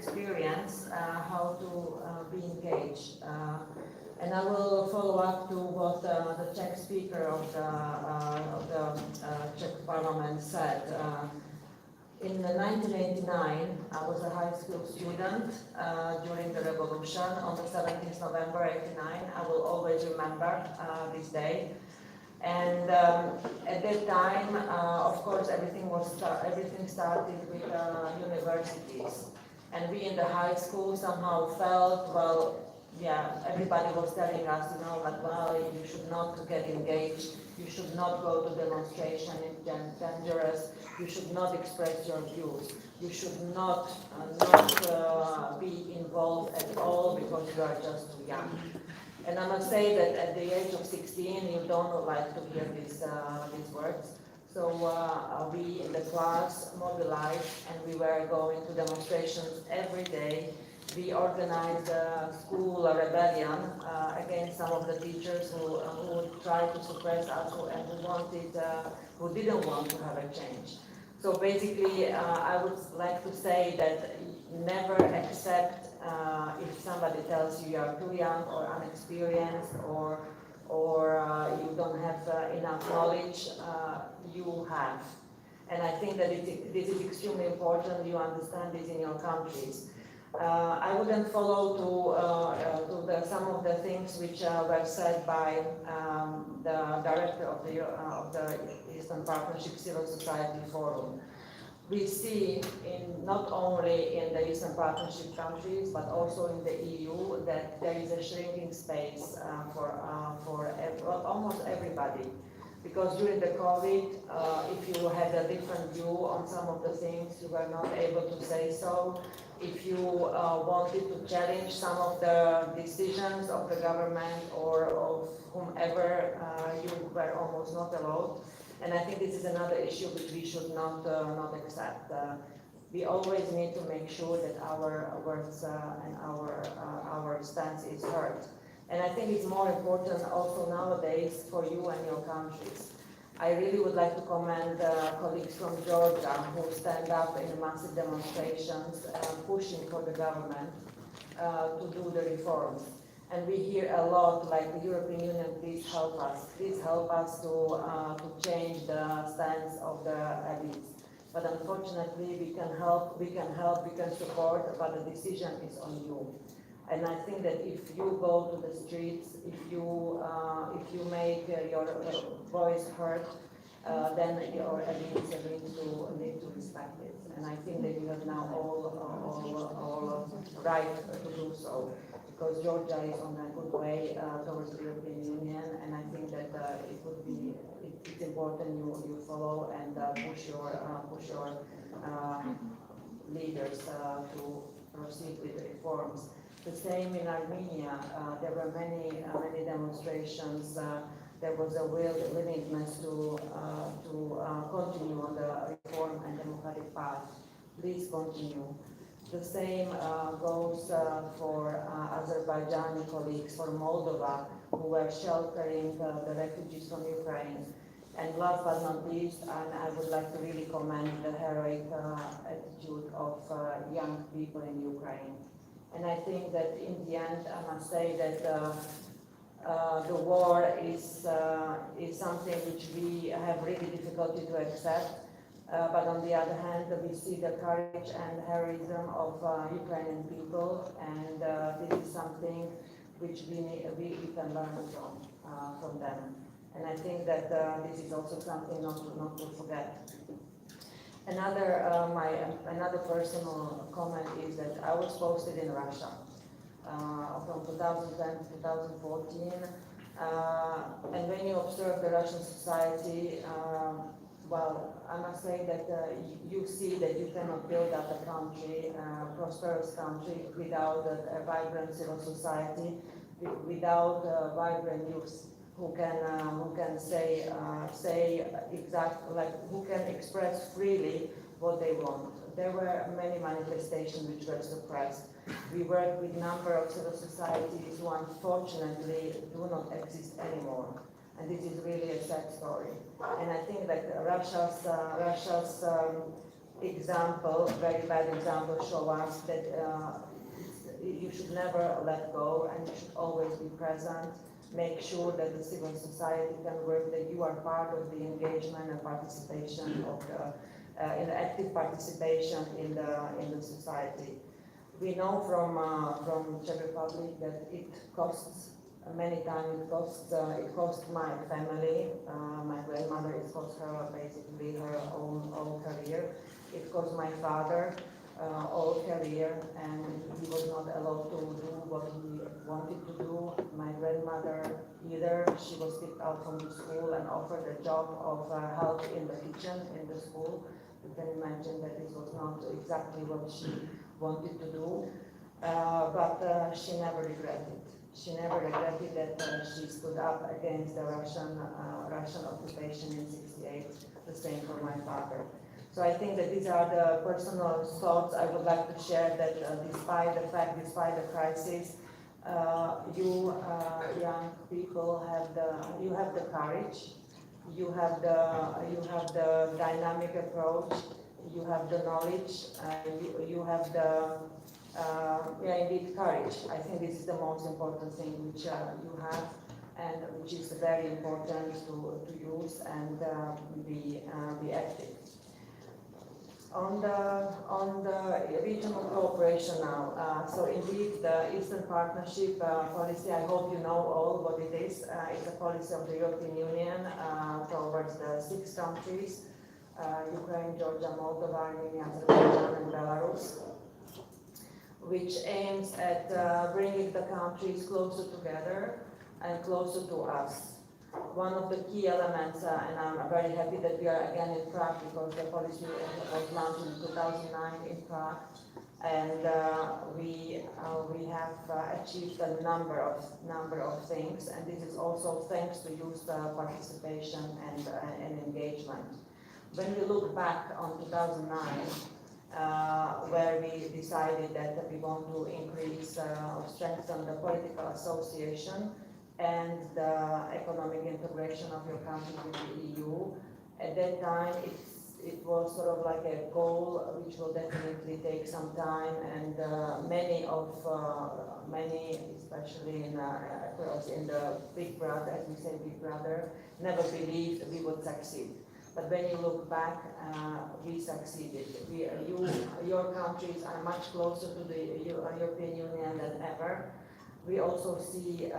experience how to be engaged. And I will follow up to what the Czech speaker of the Czech parliament said. In 1989, I was a high school student during the revolution on the 17th November 89. I will always remember this day. And at that time, of course, everything started with universities. And we in the high school somehow felt, well, yeah, everybody was telling us, you know, like, well, you should not get engaged, you should not go to demonstration, it's dangerous, you should not express your views, you should not be involved at all because you are just too young. And I must say that at the age of 16, you don't like to hear these words. So we in the class mobilized and we were going to demonstrations every day. We organized a school rebellion against some of the teachers who would try to suppress us and who didn't want to have a change. So basically, I would like to say that never accept if somebody tells you are too young or unexperienced or you don't have enough knowledge. You have. And I think that this is extremely important. You understand this in your countries. I wouldn't follow to some of the things which were said by the director of the Eastern Partnership Civil Society Forum. We see not only in the Eastern Partnership countries, but also in the EU, that there is a shrinking space for almost everybody. Because during the COVID, if you had a different view on some of the things, you were not able to say so. If you wanted to challenge some of the decisions of the government or of whomever, you were almost not allowed. And I think this is another issue which we should not accept. We always need to make sure that our words and our stance is heard. And I think it's more important also nowadays for you and your countries. I really would like to commend colleagues from Georgia who stand up in massive demonstrations pushing for the government to do the reforms. And we hear a lot, like the European Union, please help us to change the stance of the elites. But unfortunately, we can help, we can support, but the decision is on you. And I think that if you go to the streets, if you make your voice heard, then your elites need to respect it. And I think that you have now all right to do so, because Georgia is on a good way towards the European Union, and I think that it's important you follow and push your leaders to proceed with the reforms. The same in Armenia. There were many demonstrations. There was a willingness to continue on the reform and democratic path. Please continue. The same goes for Azerbaijani colleagues, for Moldova, who were sheltering the refugees from Ukraine. And last but not least, and I would like to really commend the heroic attitude of young people in Ukraine. And I think that in the end, I must say that the war is something which we have really difficulty to accept. But on the other hand, we see the courage and heroism of Ukrainian people, and this is something which we can learn from them. And I think that this is also something not to forget. Another personal comment is that I was posted in Russia from 2010 to 2014, and when you observe the Russian society, well, I must say that you see that you cannot build up a country, prosperous country, without a vibrant civil society, without vibrant youth who can say exactly, like, who can express freely what they want. There were many manifestations which were suppressed. We worked with a number of civil societies who unfortunately do not exist anymore. And this is really a sad story. And I think that Russia's example, very bad example, show us that you should never let go and you should always be present. Make sure that the civil society can work, that you are part of the engagement and participation of in the active participation in the society. We know from Czech Republic that it costs many times. It cost my family, my grandmother. It cost her basically her own career. It cost my father all career, and he was not allowed to do what he wanted to do. My grandmother either. She was kicked out from the school and offered a job of help in the kitchen in the school. You can imagine that this was not exactly what she wanted to do, but she never regretted. She never regretted that she stood up against the Russian occupation in '68. The same for my father. So I think that these are the personal thoughts I would like to share, that despite the crisis, you young people have the courage, you have the dynamic approach, you have the knowledge, you have the indeed courage. I think this is the most important thing which you have, and which is very important to use and be active. On the regional cooperation now, so indeed the Eastern Partnership policy, I hope you know all what it is. It's a policy of the European Union towards the 6 countries, Ukraine, Georgia, Moldova, Armenia, Azerbaijan and Belarus, which aims at bringing the countries closer together and closer to us. One of the key elements, and I'm very happy that we are again in Prague, because the policy was launched in 2009 in Prague, and we have achieved a number of things, and this is also thanks to youth participation and engagement. When we look back on 2009, where we decided that we want to increase or strengthen the political association and the economic integration of your country with the EU. At that time, it was sort of like a goal which will definitely take some time, and many, especially in the Big Brother, as we say, Big Brother, never believed we would succeed. But when you look back, we succeeded. Your countries are much closer to the European Union than ever. We also see